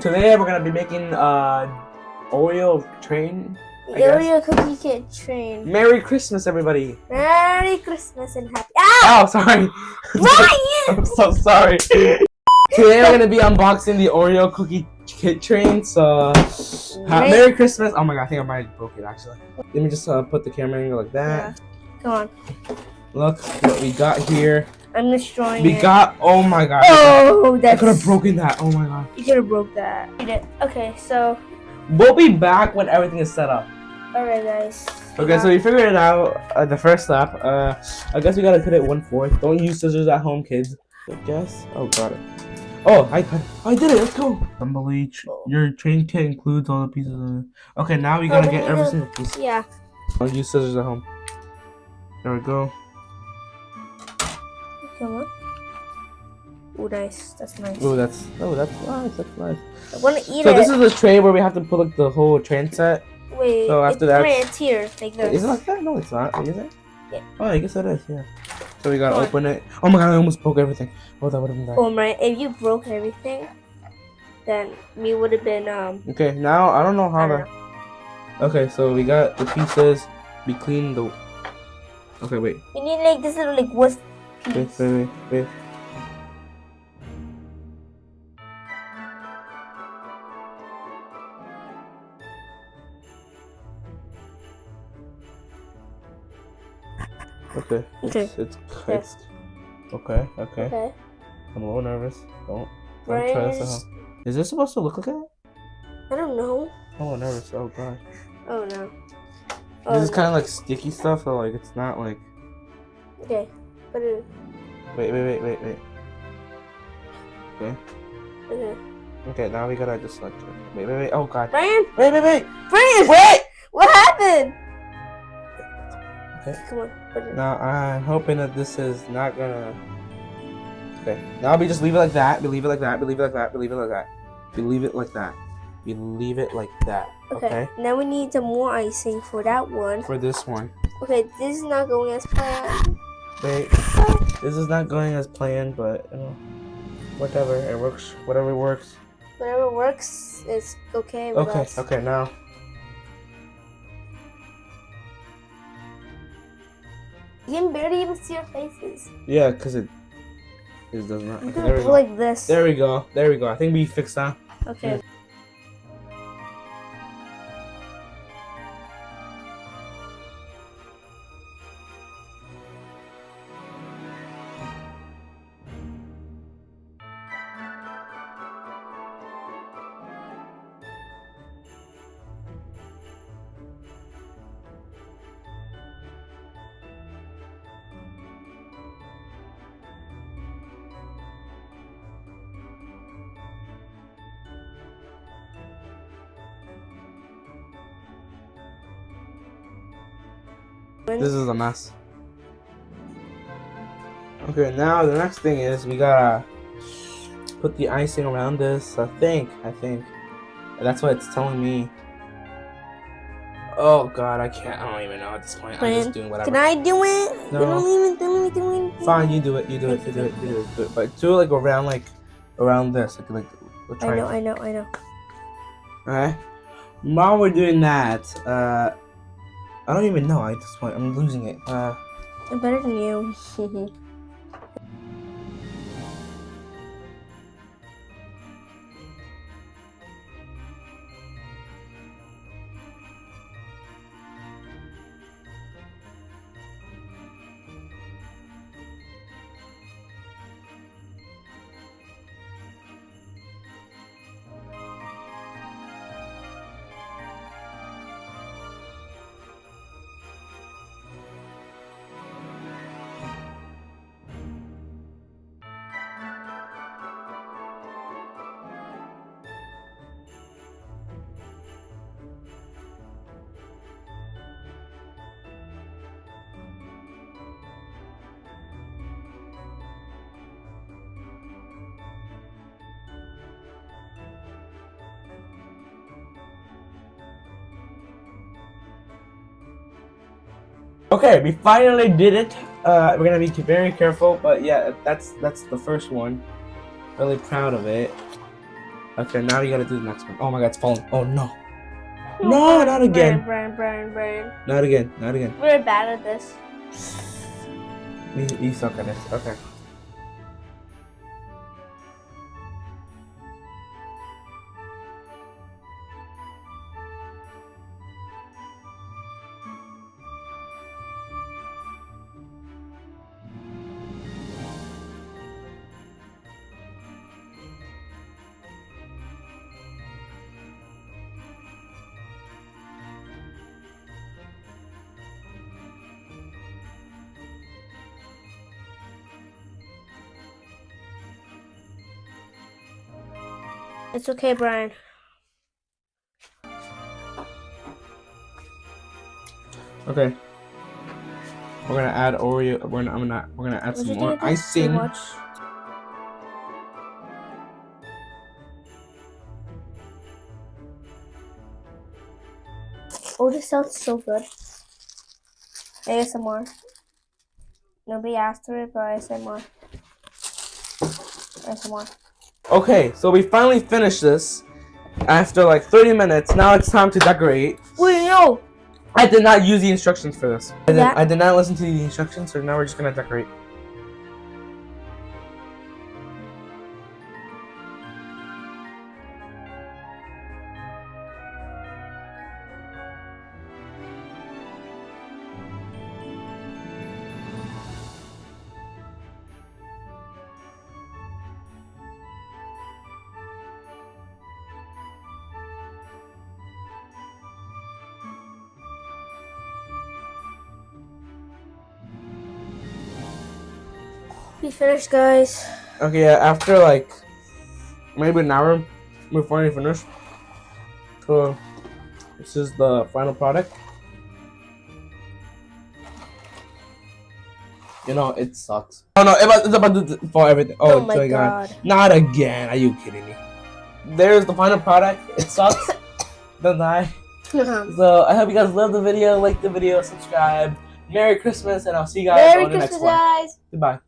Today we're gonna be making Oreo train. I guess. Oreo cookie kit train. Merry Christmas, everybody! Merry Christmas and happy. Ah! Oh, sorry. Ryan! I'm so sorry. Today we're gonna be unboxing the Oreo cookie kit train. So, Merry Christmas! Oh my god, I think I might have broke it actually. Let me just put the camera angle like that. Yeah. Come on. Look what we got here. I'm destroying We it. got. Oh my god. Oh, I could have broken that. Oh my god. You could have broke that. Okay, so. We'll be back when everything is set up. Alright, guys. Okay, so we figured it out. The first step. I guess we gotta cut it 1/4. Don't use scissors at home, kids. I guess. Oh, got it. Oh, I did it. Let's go. Assembly. Your train kit includes all the pieces of it. Okay, now we gotta get every single piece. Yeah. Don't use scissors at home. There we go. Come on. Oh, nice. That's nice. Oh, that's nice. That's nice. I want to eat it. So this is the tray where we have to put like the whole train set. Wait. So after that, it's here like this. Is it like that? No, it's not. Is it? Yeah. Oh, I guess it is. Yeah. So we gotta open it. Oh my god, I almost broke everything. Oh, that would have been bad. Oh my! If you broke everything, then me would have been Okay, now I don't know how I don't to. Okay, so we got the pieces. We cleaned the. Okay, wait. You need like this little like wood piece. Wait. Okay. Okay. It's okay. Okay. I'm a little nervous. Don't Right. try this at home. Is this supposed to look like that? I don't know. Oh, nervous. Oh god. Oh no. This is kind of like sticky stuff, so like it's not like. Okay. Put it. Wait. Okay. Okay. Okay, now we gotta just like. Wait. Oh god. Brian. Wait. Brian. Wait! What happened? Okay. Come on. Put it. Now I'm hoping that this is not gonna. Okay. Now we just leave it like that. We leave it like that. We leave it like that. We leave it like that. We leave it like that. We leave it like that. Okay. Now we need some more icing for that one. For this one. Okay. This is not going as planned. Wait. This is not going as planned, but whatever. It works. Whatever works. Whatever works is okay with us. Okay. Now. You can barely even see our faces. Yeah, cause it does not. You Okay, can there we go go. like this. There we go. I think we fixed that. Okay. This is a mess. Okay, now the next thing is we gotta put the icing around this. I think. That's what it's telling me. Oh god, I don't even know at this point. I'm just doing whatever. Can I do it? No. You don't even do it. Fine, you do it. But do it like around this. Like a triangle. I know. Alright. While we're doing that, I don't even know at this point. I'm losing it. I'm better than you. Okay, we finally did it. We're gonna be very careful, but yeah, that's the first one. Really proud of it. Okay, now you gotta do the next one. Oh my god, it's falling. Oh no. No, not again. Brian. Not again. Not again. We're bad at this. You suck at this. Okay. It's okay, Brian. Okay. We're gonna add Oreo. We're gonna add some more icing. Oh, this sounds so good. ASMR. Nobody asked for it, but ASMR. ASMR. Okay, so we finally finished this after like 30 minutes. Now it's time to decorate. Wait, no! I did not use the instructions for this. Yeah. I did not listen to the instructions, so now we're just gonna decorate. We finished, guys. Okay, yeah, after like maybe an hour, we're finally finished. So this is the final product. You know, it sucks. Oh no, it's about to fall everything. Oh Oh, my god. Not again. Are you kidding me? There's the final product. It sucks. Don't lie. So I hope you guys loved the video. Like the video, subscribe. Merry Christmas, and I'll see you guys Merry on the next Christmas, one. guys. Goodbye.